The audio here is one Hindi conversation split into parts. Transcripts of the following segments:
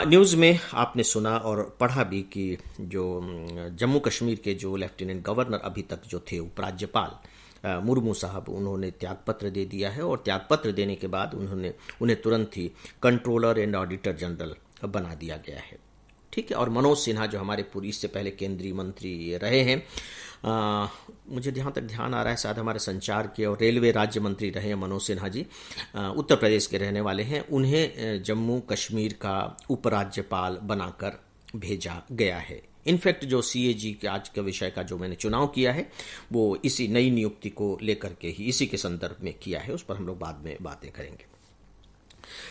न्यूज़ में आपने सुना और पढ़ा भी कि जो जम्मू कश्मीर के जो लेफ्टिनेंट गवर्नर अभी तक जो थे उपराज्यपाल मुर्मू साहब, उन्होंने त्यागपत्र दे दिया है और त्यागपत्र देने के बाद उन्हें तुरंत ही कंट्रोलर एंड ऑडिटर जनरल बना दिया गया है। ठीक है। और मनोज सिन्हा जो हमारे पूरी इससे पहले केंद्रीय मंत्री रहे हैं, मुझे जहाँ तक ध्यान आ रहा है शायद हमारे संचार के और रेलवे राज्य मंत्री रहे हैं मनोज सिन्हा जी, उत्तर प्रदेश के रहने वाले हैं। उन्हें जम्मू कश्मीर का उपराज्यपाल बनाकर भेजा गया है। इनफैक्ट जो सीएजी के आज के विषय का जो मैंने चुनाव किया है वो इसी नई नियुक्ति को लेकर के ही, इसी के संदर्भ में किया है। उस पर हम लोग बाद में बातें करेंगे।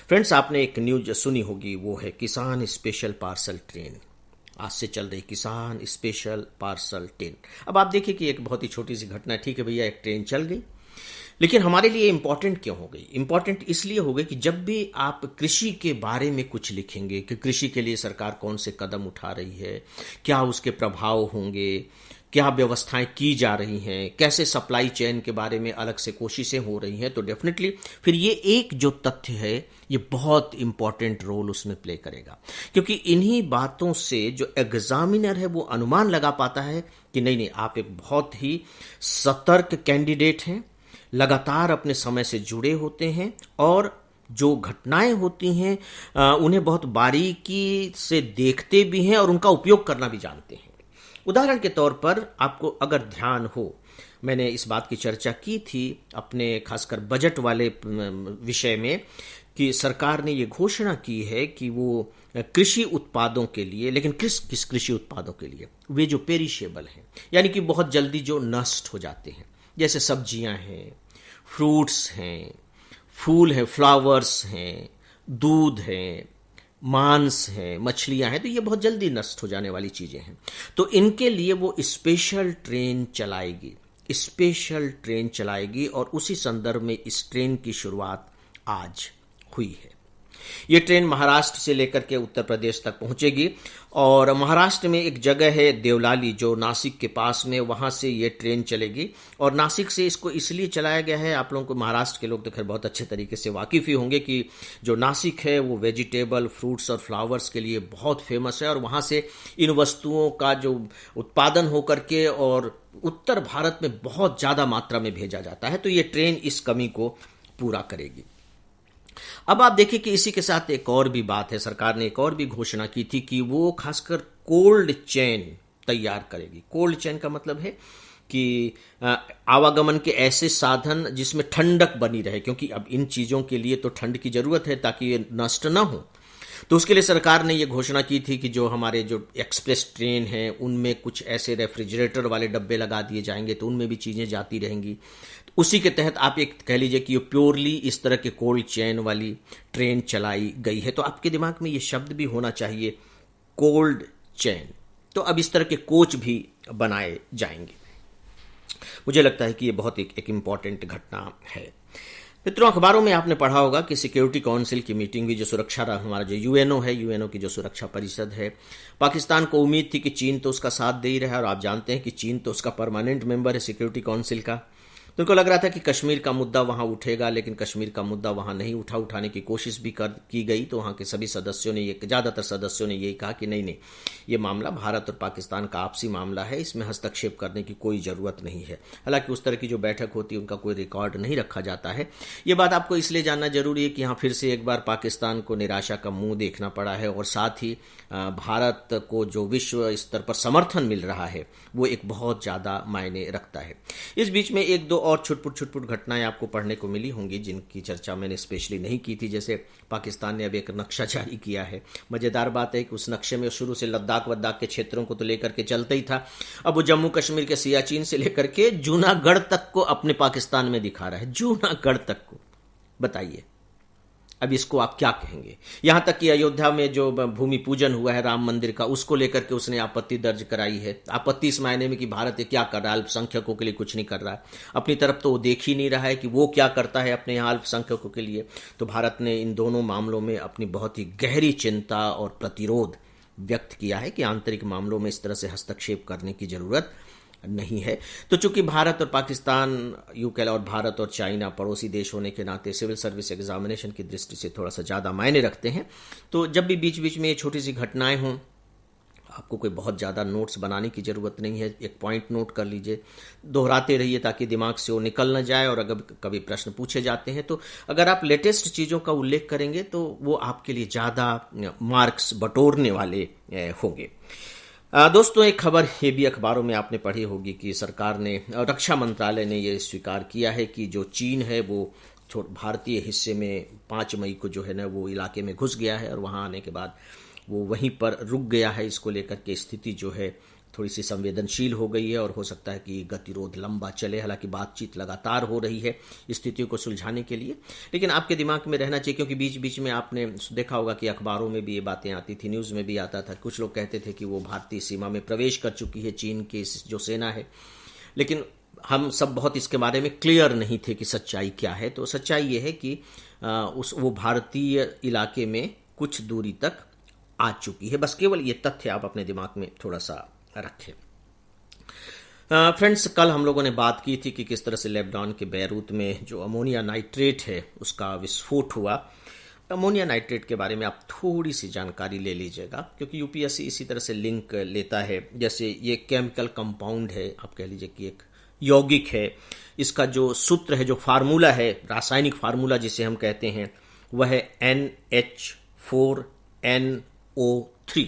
फ्रेंड्स, आपने एक न्यूज सुनी होगी, वो है किसान स्पेशल पार्सल ट्रेन। आज से चल रही किसान स्पेशल पार्सल ट्रेन। अब आप देखिए कि एक बहुत ही छोटी सी घटना, ठीक है भैया, एक ट्रेन चल गई, लेकिन हमारे लिए इंपॉर्टेंट क्यों हो गई? इंपॉर्टेंट इसलिए हो गई कि जब भी आप कृषि के बारे में कुछ लिखेंगे कि कृषि के लिए सरकार कौन से कदम उठा रही है, क्या उसके प्रभाव होंगे, क्या व्यवस्थाएं की जा रही हैं, कैसे सप्लाई चेन के बारे में अलग से कोशिशें हो रही हैं, तो डेफिनेटली फिर ये एक जो तथ्य है ये बहुत इंपॉर्टेंट रोल उसमें प्ले करेगा। क्योंकि इन्हीं बातों से जो एग्जामिनर है वो अनुमान लगा पाता है कि नहीं, आप एक बहुत ही सतर्क कैंडिडेट हैं, लगातार अपने समय से जुड़े होते हैं और जो घटनाएं होती हैं उन्हें बहुत बारीकी से देखते भी हैं और उनका उपयोग करना भी जानते हैं। उदाहरण के तौर पर आपको अगर ध्यान हो, मैंने इस बात की चर्चा की थी अपने खासकर बजट वाले विषय में कि सरकार ने ये घोषणा की है कि वो कृषि उत्पादों के लिए, लेकिन किस कृषि उत्पादों के लिए, वे जो पेरिशेबल हैं, यानी कि बहुत जल्दी जो नष्ट हो जाते हैं, जैसे सब्जियां हैं, फ्रूट्स हैं, फूल हैं, फ्लावर्स हैं, दूध है, मांस है, मछलियां हैं, तो ये बहुत जल्दी नष्ट हो जाने वाली चीजें हैं। तो इनके लिए वो स्पेशल ट्रेन चलाएगी और उसी संदर्भ में इस ट्रेन की शुरुआत आज हुई है। ये ट्रेन महाराष्ट्र से लेकर के उत्तर प्रदेश तक पहुंचेगी और महाराष्ट्र में एक जगह है देवलाली जो नासिक के पास में, वहां से ये ट्रेन चलेगी। और नासिक से इसको इसलिए चलाया गया है, आप लोगों को महाराष्ट्र के लोग तो खैर बहुत अच्छे तरीके से वाकिफ ही होंगे कि जो नासिक है वो वेजिटेबल, फ्रूट्स और फ्लावर्स के लिए बहुत फेमस है और वहां से इन वस्तुओं का जो उत्पादन होकर के और उत्तर भारत में बहुत ज्यादा मात्रा में भेजा जाता है। तो ये ट्रेन इस कमी को पूरा करेगी। अब आप देखिए कि इसी के साथ एक और भी बात है, सरकार ने एक और भी घोषणा की थी कि वो खासकर कोल्ड चेन तैयार करेगी। कोल्ड चेन का मतलब है कि आवागमन के ऐसे साधन जिसमें ठंडक बनी रहे, क्योंकि अब इन चीजों के लिए तो ठंड की जरूरत है ताकि ये नष्ट ना हो। तो उसके लिए सरकार ने ये घोषणा की थी कि जो हमारे जो एक्सप्रेस ट्रेन हैं उनमें कुछ ऐसे रेफ्रिजरेटर वाले डब्बे लगा दिए जाएंगे, तो उनमें भी चीजें जाती रहेंगी। तो उसी के तहत आप एक कह लीजिए कि प्योरली इस तरह के कोल्ड चेन वाली ट्रेन चलाई गई है। तो आपके दिमाग में ये शब्द भी होना चाहिए, कोल्ड चेन। तो अब इस तरह के कोच भी बनाए जाएंगे। मुझे लगता है कि ये बहुत एक इंपॉर्टेंट घटना है। मित्रों, अखबारों में आपने पढ़ा होगा कि सिक्योरिटी काउंसिल की मीटिंग हुई, जो सुरक्षा हमारा जो यूएनओ है, यूएनओ की जो सुरक्षा परिषद है। पाकिस्तान को उम्मीद थी कि चीन तो उसका साथ दे ही रहा है और आप जानते हैं कि चीन तो उसका परमानेंट मेंबर है सिक्योरिटी काउंसिल का। तो उनको लग रहा था कि कश्मीर का मुद्दा वहां उठेगा, लेकिन कश्मीर का मुद्दा वहां नहीं उठाने की कोशिश भी की गई। तो वहां के सभी सदस्यों ने, ज्यादातर सदस्यों ने यही कहा कि नहीं, ये मामला भारत और पाकिस्तान का आपसी मामला है, इसमें हस्तक्षेप करने की कोई जरूरत नहीं है। हालांकि उस तरह की जो बैठक होती है उनका कोई रिकॉर्ड नहीं रखा जाता है। ये बात आपको इसलिए जानना जरूरी है कि यहाँ फिर से एक बार पाकिस्तान को निराशा का मुंह देखना पड़ा है और साथ ही भारत को जो विश्व स्तर पर समर्थन मिल रहा है वो एक बहुत ज्यादा मायने रखता है। इस बीच में एक दो और छुटपुट घटनाएं आपको पढ़ने को मिली होंगी जिनकी चर्चा मैंने स्पेशली नहीं की थी। जैसे पाकिस्तान ने अब एक नक्शा जारी किया है। मजेदार बात है कि उस नक्शे में शुरू से लद्दाख वद्दाख के क्षेत्रों को तो लेकर के चलता ही था, अब वो जम्मू कश्मीर के सियाचिन से लेकर के जूनागढ़ तक को अपने पाकिस्तान में दिखा रहा है। जूनागढ़ तक को, बताइए अब इसको आप क्या कहेंगे। यहां तक कि अयोध्या में जो भूमि पूजन हुआ है राम मंदिर का, उसको लेकर के उसने आपत्ति दर्ज कराई है। आपत्ति इस मायने में कि भारत ये क्या कर रहा है, अल्पसंख्यकों के लिए कुछ नहीं कर रहा है। अपनी तरफ तो वो देख ही नहीं रहा है कि वो क्या करता है अपने यहाँ अल्पसंख्यकों के लिए। तो भारत ने इन दोनों मामलों में अपनी बहुत ही गहरी चिंता और प्रतिरोध व्यक्त किया है कि आंतरिक मामलों में इस तरह से हस्तक्षेप करने की जरूरत नहीं है। तो चूंकि भारत और पाकिस्तान, यूके और भारत और चाइना पड़ोसी देश होने के नाते सिविल सर्विस एग्जामिनेशन की दृष्टि से थोड़ा सा ज़्यादा मायने रखते हैं। तो जब भी बीच बीच में ये छोटी सी घटनाएं हों, आपको कोई बहुत ज़्यादा नोट्स बनाने की ज़रूरत नहीं है, एक पॉइंट नोट कर लीजिए, दोहराते रहिए ताकि दिमाग से वो निकल न जाए। और अगर कभी प्रश्न पूछे जाते हैं तो अगर आप लेटेस्ट चीज़ों का उल्लेख करेंगे तो वो आपके लिए ज़्यादा मार्क्स बटोरने वाले होंगे। दोस्तों, एक खबर ये भी अखबारों में आपने पढ़ी होगी कि सरकार ने, रक्षा मंत्रालय ने ये स्वीकार किया है कि जो चीन है वो भारतीय हिस्से में 5 मई को जो है ना वो इलाके में घुस गया है और वहाँ आने के बाद वो वहीं पर रुक गया है। इसको लेकर के स्थिति जो है थोड़ी सी संवेदनशील हो गई है और हो सकता है कि गतिरोध लंबा चले। हालांकि बातचीत लगातार हो रही है स्थितियों को सुलझाने के लिए, लेकिन आपके दिमाग में रहना चाहिए, क्योंकि बीच बीच में आपने देखा होगा कि अखबारों में भी ये बातें आती थी, न्यूज़ में भी आता था। कुछ लोग कहते थे कि वो भारतीय सीमा में प्रवेश कर चुकी है चीन की जो सेना है, लेकिन हम सब बहुत इसके बारे में क्लियर नहीं थे कि सच्चाई क्या है। तो सच्चाई ये है कि वो भारतीय इलाके में कुछ दूरी तक आ चुकी है। बस केवल ये तथ्य आप अपने दिमाग में थोड़ा सा रखें। फ्रेंड्स, कल हम लोगों ने बात की थी कि किस तरह से लेबनान के बैरूत में जो अमोनिया नाइट्रेट है उसका विस्फोट हुआ। अमोनिया नाइट्रेट के बारे में आप थोड़ी सी जानकारी ले लीजिएगा, क्योंकि यूपीएससी इसी तरह से लिंक लेता है। जैसे ये केमिकल कंपाउंड है, आप कह लीजिए कि एक यौगिक है। इसका जो सूत्र है, जो फार्मूला है, रासायनिक फार्मूला जिसे हम कहते हैं, वह है NH4NO3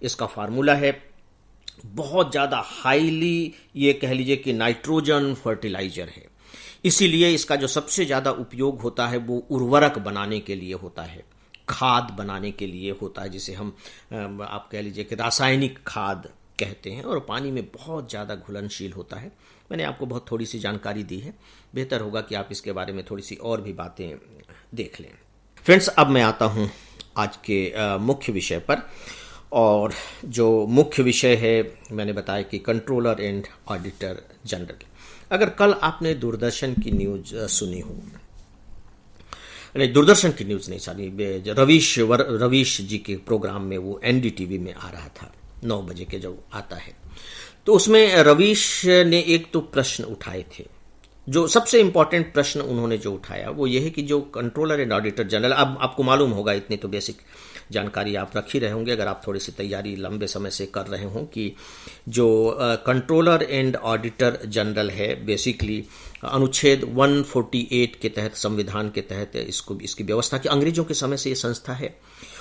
इसका फार्मूला है। बहुत ज़्यादा हाईली ये कह लीजिए कि नाइट्रोजन फर्टिलाइजर है, इसीलिए इसका जो सबसे ज़्यादा उपयोग होता है वो उर्वरक बनाने के लिए होता है, खाद बनाने के लिए होता है, जिसे हम आप कह लीजिए कि रासायनिक खाद कहते हैं, और पानी में बहुत ज़्यादा घुलनशील होता है। मैंने आपको बहुत थोड़ी सी जानकारी दी है, बेहतर होगा कि आप इसके बारे में थोड़ी सी और भी बातें देख लें। फ्रेंड्स, अब मैं आता हूँ आज के मुख्य विषय पर, और जो मुख्य विषय है मैंने बताया कि कंट्रोलर एंड ऑडिटर जनरल। अगर कल आपने दूरदर्शन की न्यूज़ सुनी हो, नहीं दूरदर्शन की न्यूज़ नहीं, सॉरी, रवीश जी के प्रोग्राम में, वो NDTV में आ रहा था 9 बजे के जो आता है, तो उसमें रवीश ने एक तो प्रश्न उठाए थे। जो सबसे इंपॉर्टेंट प्रश्न उन्होंने जो उठाया वो ये है कि जो कंट्रोलर एंड ऑडिटर जनरल, अब आपको मालूम होगा, इतनी तो बेसिक जानकारी आप रख ही रहे होंगे अगर आप थोड़ी सी तैयारी लंबे समय से कर रहे हों, कि जो कंट्रोलर एंड ऑडिटर जनरल है, बेसिकली अनुच्छेद 148 के तहत, संविधान के तहत इसकी व्यवस्था की अंग्रेजों के समय से ये संस्था है,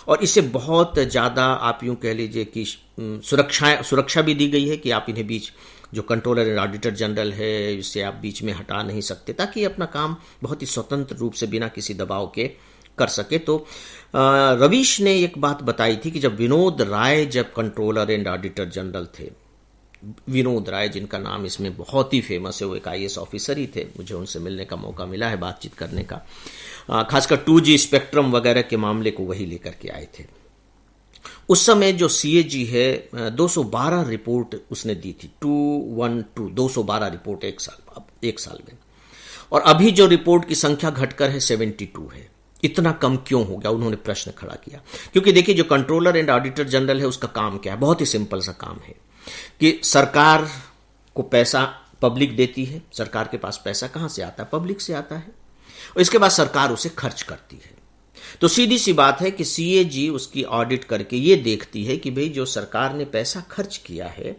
और इसे बहुत ज़्यादा आप यूँ कह लीजिए कि सुरक्षा भी दी गई है कि आप इन्हें बीच, जो कंट्रोलर एंड ऑडिटर जनरल है, इससे आप बीच में हटा नहीं सकते, ताकि अपना काम बहुत ही स्वतंत्र रूप से बिना किसी दबाव के कर सके। तो रवीश ने एक बात बताई थी कि जब विनोद राय जब कंट्रोलर एंड ऑडिटर जनरल थे, विनोद राय जिनका नाम इसमें बहुत ही फेमस है, वो एक IAS ऑफिसर ही थे, मुझे उनसे मिलने का मौका मिला है, बातचीत करने का, खासकर 2G स्पेक्ट्रम वगैरह के मामले को वही लेकर के आए थे। उस समय जो CAG है 212 रिपोर्ट उसने दी थी, 212 रिपोर्ट एक साल में, और अभी जो रिपोर्ट की संख्या घटकर है 72 है। इतना कम क्यों हो गया, उन्होंने प्रश्न खड़ा किया। क्योंकि देखिए, जो कंट्रोलर एंड ऑडिटर जनरल है उसका काम क्या है, बहुत ही सिंपल सा काम है कि सरकार को पैसा पब्लिक देती है, सरकार के पास पैसा कहां से आता है, पब्लिक से आता है, और इसके बाद सरकार उसे खर्च करती है। तो सीधी सी बात है कि CAG उसकी ऑडिट करके ये देखती है कि भाई जो सरकार ने पैसा खर्च किया है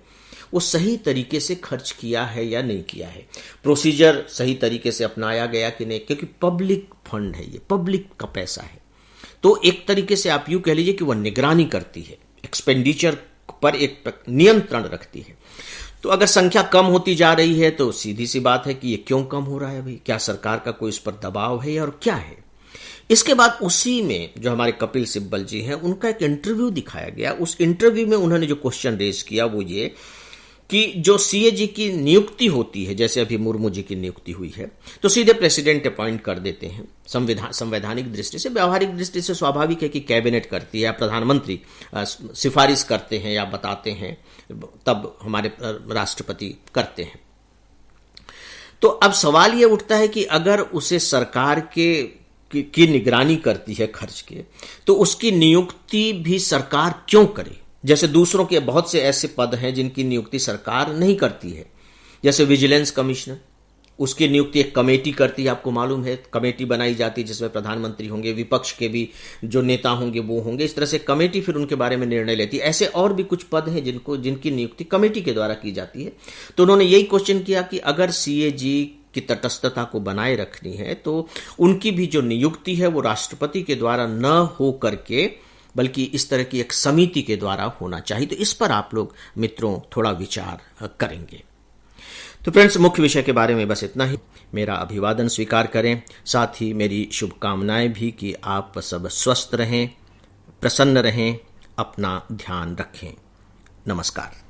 वो सही तरीके से खर्च किया है या नहीं किया है, प्रोसीजर सही तरीके से अपनाया गया कि नहीं, क्योंकि पब्लिक फंड है, ये पब्लिक का पैसा है। तो एक तरीके से आप यूँ कह लीजिए कि वह निगरानी करती है, एक्सपेंडिचर पर एक नियंत्रण रखती है। तो अगर संख्या कम होती जा रही है तो सीधी सी बात है कि ये क्यों कम हो रहा है भाई, क्या सरकार का कोई इस पर दबाव है और क्या है। इसके बाद उसी में जो हमारे कपिल सिब्बल जी हैं उनका एक इंटरव्यू दिखाया गया। उस इंटरव्यू में उन्होंने जो क्वेश्चन रेज किया वो ये कि जो CAG की नियुक्ति होती है, जैसे अभी मुर्मू जी की नियुक्ति हुई है, तो सीधे प्रेसिडेंट अपॉइंट कर देते हैं। संवैधानिक दृष्टि से, व्यावहारिक दृष्टि से स्वाभाविक है कि कैबिनेट करती है या प्रधानमंत्री सिफारिश करते हैं या बताते हैं, तब हमारे राष्ट्रपति करते हैं। तो अब सवाल ये उठता है कि अगर उसे सरकार की निगरानी करती है खर्च के, तो उसकी नियुक्ति भी सरकार क्यों करे, जैसे दूसरों के बहुत से ऐसे पद हैं जिनकी नियुक्ति सरकार नहीं करती है, जैसे विजिलेंस कमिश्नर, उसकी नियुक्ति एक कमेटी करती है। आपको मालूम है, कमेटी बनाई जाती है जिसमें प्रधानमंत्री होंगे, विपक्ष के भी जो नेता होंगे वो होंगे, इस तरह से कमेटी फिर उनके बारे में निर्णय लेती है। ऐसे और भी कुछ पद हैं जिनकी नियुक्ति कमेटी के द्वारा की जाती है। तो उन्होंने यही क्वेश्चन किया कि अगर सीएजी की तटस्थता को बनाए रखनी है तो उनकी भी जो नियुक्ति है वो राष्ट्रपति के द्वारा न हो करके बल्कि इस तरह की एक समिति के द्वारा होना चाहिए। तो इस पर आप लोग मित्रों थोड़ा विचार करेंगे। तो फ्रेंड्स, मुख्य विषय के बारे में बस इतना ही। मेरा अभिवादन स्वीकार करें, साथ ही मेरी शुभकामनाएं भी कि आप सब स्वस्थ रहें, प्रसन्न रहें, अपना ध्यान रखें। नमस्कार।